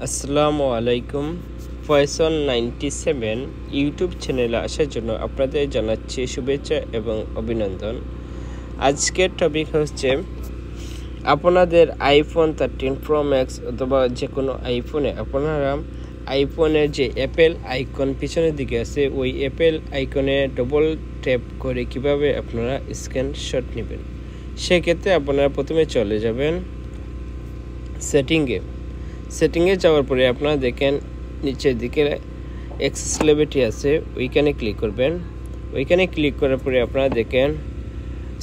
আসসালামু আলাইকুম। ফয়সল 97 ইউটিউব চ্যানেলে আসার জন্য আপনাদের জানাচ্ছি শুভেচ্ছা এবং অভিনন্দন। আজকের টপিক হচ্ছে আপনাদের আইফোন 13 প্রো ম্যাক্স অথবা যে কোনো আইফোনে আপনারা আইফোনের যে অ্যাপেল আইকন পিছনের দিকে আছে ওই অ্যাপেল আইকনে ডবল ট্যাপ করে কিভাবে আপনারা স্ক্রিনশট নেবেন। সেক্ষেত্রে আপনারা প্রথমে চলে যাবেন সেটিংয়ে যাওয়ার পরে আপনারা দেখেন নিচের দিকে অ্যাক্সেসিবিলিটি আছে, ওইখানে ক্লিক করবেন। ওইখানে ক্লিক করার পরে আপনারা দেখেন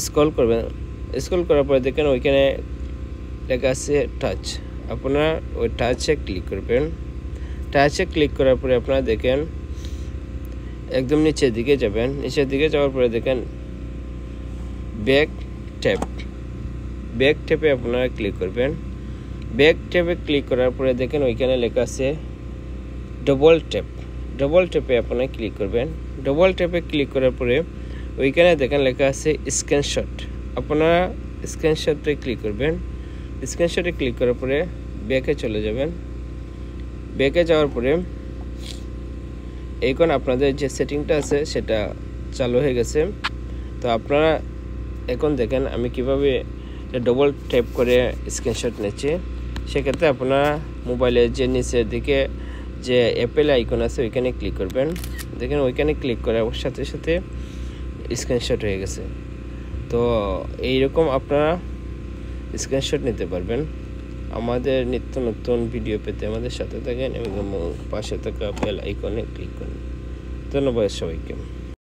স্ক্রল করার পরে দেখেন ওইখানে লেখা আছে টাচ। আপনারা ওই টাচে ক্লিক করবেন। টাচে ক্লিক করার পরে আপনারা দেখেন একদম নিচের দিকে যাবেন। নিচের দিকে যাওয়ার পরে দেখেন ব্যাক ট্যাপে আপনারা ক্লিক করবেন। ব্যাক ট্যাপে ক্লিক করার পরে দেখেন ওইখানে লেখা আছে ডবল ট্যাপে আপনারা ক্লিক করবেন। ডবল ট্যাপে ক্লিক করার পরে ওইখানে দেখেন লেখা আছে স্ক্রিনশট। আপনারা স্ক্রিনশটে ক্লিক করবেন। স্ক্রিনশটে ক্লিক করার পরে ব্যাকে চলে যাবেন। ব্যাকে যাওয়ার পরে এখন আপনাদের যে সেটিংটা আছে সেটা চালু হয়ে গেছে। তো আপনারা এখন দেখেন আমি কিভাবে ডবল ট্যাপ করে স্ক্রিনশট নিচ্ছি। সেক্ষেত্রে আপনারা মোবাইলের যে নিচের দিকে যে অ্যাপেল আইকন আছে ওইখানে ক্লিক করবেন। দেখেন ওইখানে ক্লিক করার সাথে সাথে স্ক্রিনশট হয়ে গেছে। তো এইরকম আপনারা স্ক্রিনশট নিতে পারবেন। আমাদের নিত্য নতুন ভিডিও পেতে আমাদের সাথে থাকেন এবং পাশে থাকা বেল আইকনে ক্লিক করুন। ধন্যবাদ সবাইকে।